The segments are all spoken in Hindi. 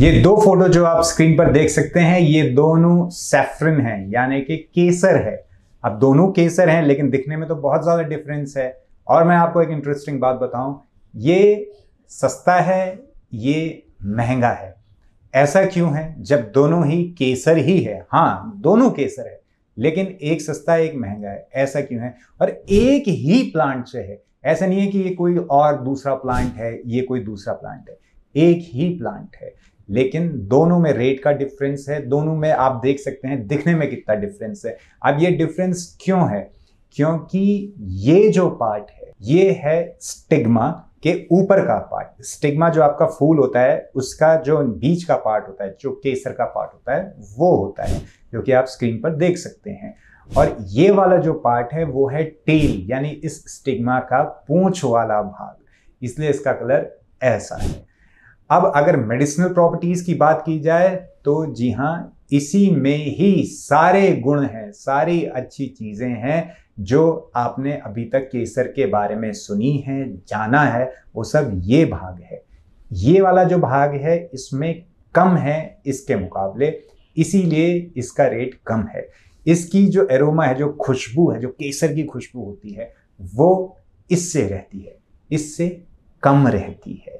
ये दो फोटो जो आप स्क्रीन पर देख सकते हैं ये दोनों सैफरन हैं, यानी कि केसर है। अब दोनों केसर हैं लेकिन दिखने में तो बहुत ज्यादा डिफरेंस है। और मैं आपको एक इंटरेस्टिंग बात बताऊं, ये सस्ता है, ये महंगा है। ऐसा क्यों है जब दोनों ही केसर ही है? हाँ, दोनों केसर है लेकिन एक सस्ता है एक महंगा है। ऐसा क्यों है? और एक ही प्लांट से है, ऐसा नहीं है कि ये कोई और दूसरा प्लांट है, ये कोई दूसरा प्लांट है, एक ही प्लांट है लेकिन दोनों में रेट का डिफरेंस है। दोनों में आप देख सकते हैं दिखने में कितना डिफरेंस है। अब ये डिफरेंस क्यों है? क्योंकि ये जो पार्ट है ये है स्टिग्मा के ऊपर का पार्ट। स्टिग्मा जो आपका फूल होता है उसका जो बीच का पार्ट होता है, जो केसर का पार्ट होता है, वो होता है जो कि आप स्क्रीन पर देख सकते हैं। और ये वाला जो पार्ट है वो है टेल, यानी इस स्टिग्मा का पूंछ वाला भाग, इसलिए इसका कलर ऐसा है। अब अगर मेडिसिनल प्रॉपर्टीज की बात की जाए तो जी हाँ, इसी में ही सारे गुण हैं, सारी अच्छी चीजें हैं जो आपने अभी तक केसर के बारे में सुनी है, जाना है, वो सब ये भाग है। ये वाला जो भाग है इसमें कम है इसके मुकाबले, इसीलिए इसका रेट कम है। इसकी जो एरोमा है, जो खुशबू है, जो केसर की खुशबू होती है, वो इससे रहती है, इससे कम रहती है।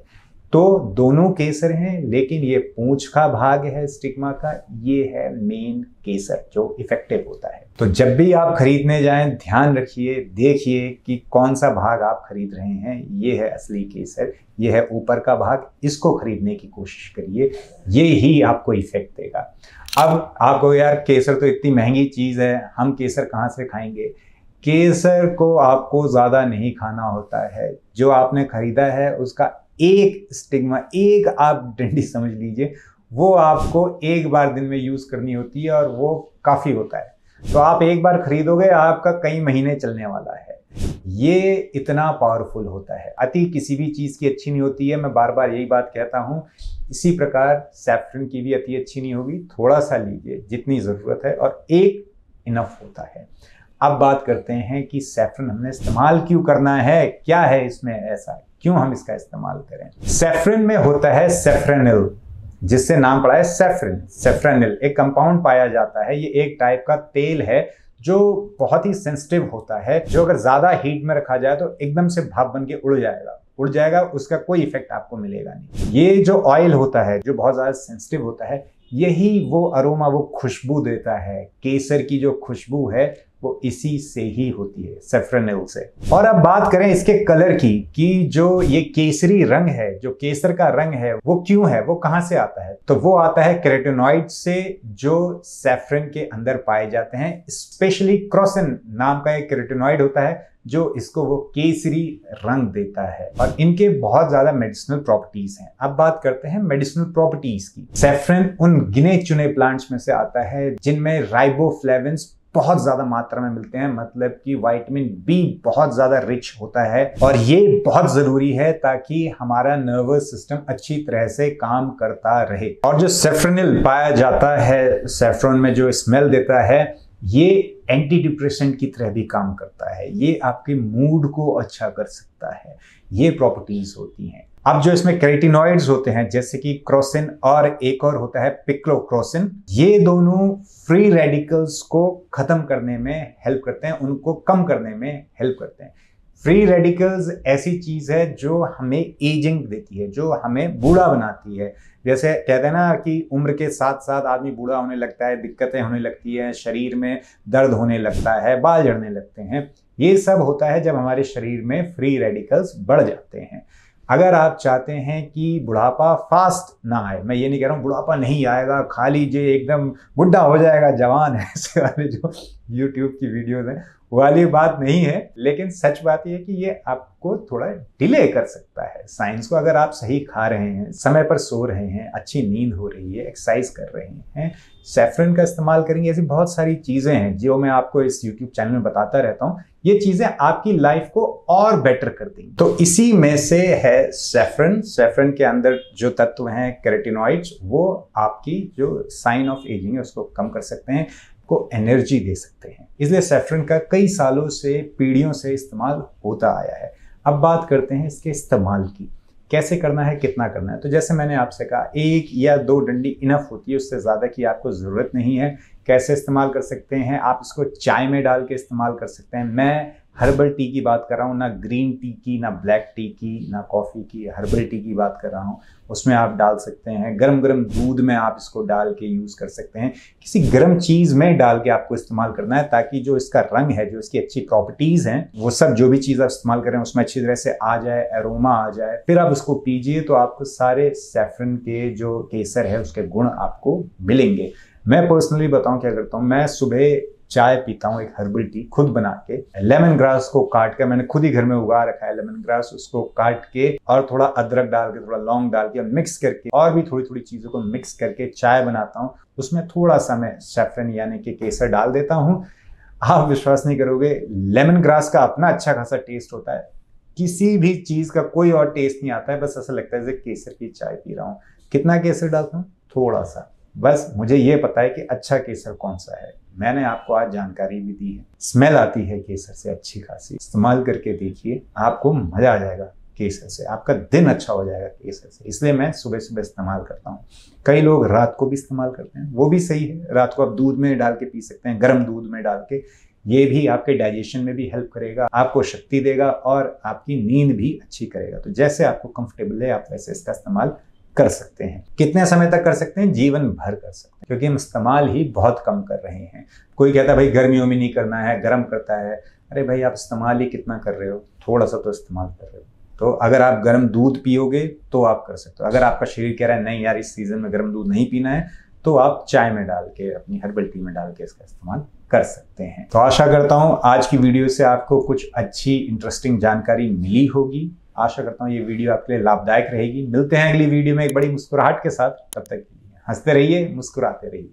तो दोनों केसर हैं लेकिन ये पूंछ का भाग है स्टिग्मा का, ये है मेन केसर जो इफेक्टिव होता है। तो जब भी आप खरीदने जाएं ध्यान रखिए, देखिए कि कौन सा भाग आप खरीद रहे हैं। ये है असली केसर, ये है ऊपर का भाग, इसको खरीदने की कोशिश करिए, ये ही आपको इफेक्ट देगा। अब आपको यार केसर तो इतनी महंगी चीज है, हम केसर कहाँ से खाएंगे? केसर को आपको ज्यादा नहीं खाना होता है। जो आपने खरीदा है उसका एक स्टिग्मा, एक आप डंडी समझ लीजिए, वो आपको एक बार दिन में यूज करनी होती है और वो काफी होता है। तो आप एक बार खरीदोगे, आपका कई महीने चलने वाला है। ये इतना पावरफुल होता है। अति किसी भी चीज की अच्छी नहीं होती है, मैं बार बार यही बात कहता हूं। इसी प्रकार सैफरन की भी अति अच्छी नहीं होगी। थोड़ा सा लीजिए जितनी जरूरत है और एक इनफ होता है। अब बात करते हैं कि सैफरन हमने इस्तेमाल क्यों करना है, क्या है इसमें ऐसा, क्यों हम इसका इस्तेमाल करें। सैफरन में होता है सैफ्रोनिल, जिससे नाम पड़ा है सैफरन। सैफ्रोनिल एक कंपाउंड पाया जाता है, ये एक टाइप का तेल है जो बहुत ही सेंसिटिव होता है, जो अगर ज्यादा हीट में रखा जाए तो एकदम से भाप बन के उड़ जाएगा, उसका कोई इफेक्ट आपको मिलेगा नहीं। ये जो ऑयल होता है जो बहुत ज्यादा सेंसिटिव होता है, यही वो अरोमा, वो खुशबू देता है। केसर की जो खुशबू है वो इसी से ही होती है, सैफ्रोनिल से। और अब बात करें इसके कलर की, कि जो ये केसरी रंग है, जो केसर का रंग है, वो क्यों है, वो कहां से आता है? तो वो आता है कैरोटीनॉइड से, जो सैफरन के अंदर पाए जाते हैं। स्पेशली क्रोसिन नाम का एक कैरोटीनॉइड होता है जो इसको वो केसरी रंग देता है, और इनके बहुत ज्यादा मेडिसिनल प्रॉपर्टीज हैं। अब बात करते हैं मेडिसिनल प्रॉपर्टीज की। सैफरन उन गिने चुने प्लांट्स में से आता है जिनमें राइबोफ्लेविन्स बहुत ज्यादा मात्रा में मिलते हैं, मतलब कि विटामिन बी बहुत ज्यादा रिच होता है, और ये बहुत जरूरी है ताकि हमारा नर्वस सिस्टम अच्छी तरह से काम करता रहे। और जो सैफ्रोनिल पाया जाता है सैफरन में, जो स्मेल देता है, ये एंटी डिप्रेसेंट की तरह भी काम करता है, ये आपके मूड को अच्छा कर सकता है, ये प्रॉपर्टीज होती हैं। अब जो इसमें कैरोटीनॉइड्स होते हैं जैसे कि क्रोसिन और एक और होता है पिक्लोक्रोसिन, ये दोनों फ्री रेडिकल्स को खत्म करने में हेल्प करते हैं, उनको कम करने में हेल्प करते हैं। फ्री रेडिकल्स ऐसी चीज है जो हमें एजिंग देती है, जो हमें बूढ़ा बनाती है। जैसे कहते हैं ना कि उम्र के साथ साथ आदमी बूढ़ा होने लगता है, दिक्कतें होने लगती है, शरीर में दर्द होने लगता है, बाल झड़ने लगते हैं। ये सब होता है जब हमारे शरीर में फ्री रेडिकल्स बढ़ जाते हैं। अगर आप चाहते हैं कि बुढ़ापा फास्ट ना आए, मैं ये नहीं कह रहा हूँ बुढ़ापा नहीं आएगा, खा लीजिए एकदम बुढ़ा हो जाएगा जवान है, ऐसे वाले जो YouTube की वीडियोस हैं वाली बात नहीं है, लेकिन सच बात यह है कि ये आपको थोड़ा डिले कर सकता है साइंस को। अगर आप सही खा रहे हैं, समय पर सो रहे हैं, अच्छी नींद हो रही है, एक्सरसाइज कर रहे हैं, सैफरन का इस्तेमाल करेंगे, ऐसी बहुत सारी चीजें हैं जो मैं आपको इस YouTube चैनल में बताता रहता हूँ। ये चीजें आपकी लाइफ को और बेटर कर देंगी। तो इसी में से है सैफरन। सैफरन के अंदर जो तत्व हैं कैरोटीनॉइड्स, वो आपकी जो साइन ऑफ एजिंग है उसको कम कर सकते हैं, को एनर्जी दे सकते हैं। इसलिए सैफरन का कई सालों से, पीढ़ियों से इस्तेमाल होता आया है। अब बात करते हैं इसके इस्तेमाल की कैसे करना है, कितना करना है। तो जैसे मैंने आपसे कहा, 1 या 2 डंडी इनफ होती है, उससे ज़्यादा की आपको ज़रूरत नहीं है। कैसे इस्तेमाल कर सकते हैं आप इसको? चाय में डाल के इस्तेमाल कर सकते हैं। मैं हर्बल टी की बात कर रहा हूँ, ना ग्रीन टी की, ना ब्लैक टी की, ना कॉफ़ी की, हर्बल टी की बात कर रहा हूँ। उसमें आप डाल सकते हैं। गरम गरम दूध में आप इसको डाल के यूज़ कर सकते हैं। किसी गर्म चीज़ में डाल के आपको इस्तेमाल करना है, ताकि जो इसका रंग है, जो इसकी अच्छी प्रॉपर्टीज़ हैं, वो सब जो भी चीज़ आप इस्तेमाल करें उसमें अच्छी तरह से आ जाए, एरोमा आ जाए, फिर आप उसको पीजिए तो आपको सारे सैफरन के जो केसर है उसके गुण आपको मिलेंगे। मैं पर्सनली बताऊं क्या करता हूं, मैं सुबह चाय पीता हूं, एक हर्बल टी खुद बना के। लेमन ग्रास को काट के, मैंने खुद ही घर में उगा रखा है लेमन ग्रास, उसको काट के और थोड़ा अदरक डाल के, थोड़ा लौंग डाल के मिक्स करके, और भी थोड़ी थोड़ी चीजों को मिक्स करके चाय बनाता हूं। उसमें थोड़ा सा मैं सैफरन यानी कि केसर डाल देता हूं। आप विश्वास नहीं करोगे, लेमन ग्रास का अपना अच्छा खासा टेस्ट होता है, किसी भी चीज का कोई और टेस्ट नहीं आता है। बस ऐसा लगता है जैसे केसर की चाय पी रहा हूँ। कितना केसर डालता हूँ? थोड़ा सा। बस मुझे ये पता है कि अच्छा केसर कौन सा है। मैंने आपको आज जानकारी भी दी है। स्मेल आती है केसर से अच्छी खासी। इस्तेमाल करके देखिए, आपको मजा आ जाएगा केसर से, आपका दिन अच्छा हो जाएगा केसर से। इसलिए मैं सुबह सुबह इस्तेमाल करता हूँ। कई लोग रात को भी इस्तेमाल करते हैं, वो भी सही है। रात को आप दूध में डाल के पी सकते हैं, गर्म दूध में डाल के। ये भी आपके डाइजेशन में भी हेल्प करेगा, आपको शक्ति देगा और आपकी नींद भी अच्छी करेगा। तो जैसे आपको कंफर्टेबल है, आप वैसे इसका इस्तेमाल कर सकते हैं। कितने समय तक कर सकते हैं? जीवन भर कर सकते हैं, क्योंकि हम इस्तेमाल ही बहुत कम कर रहे हैं। कोई कहता है भाई गर्मियों में नहीं करना है, गर्म करता है। अरे भाई, आप इस्तेमाल ही कितना कर रहे हो? थोड़ा सा तो इस्तेमाल कर रहे हो। तो अगर आप गर्म दूध पियोगे तो आप कर सकते हो। अगर आपका शरीर कह रहा है नहीं यार, इस सीजन में गर्म दूध नहीं पीना है, तो आप चाय में डाल के, अपनी हर्बल टी में डाल के इसका इस्तेमाल कर सकते हैं। तो आशा करता हूं आज की वीडियो से आपको कुछ अच्छी इंटरेस्टिंग जानकारी मिली होगी। आशा करता हूँ ये वीडियो आपके लिए लाभदायक रहेगी। मिलते हैं अगली वीडियो में एक बड़ी मुस्कुराहट के साथ। तब तक के लिए हंसते रहिए, मुस्कुराते रहिए।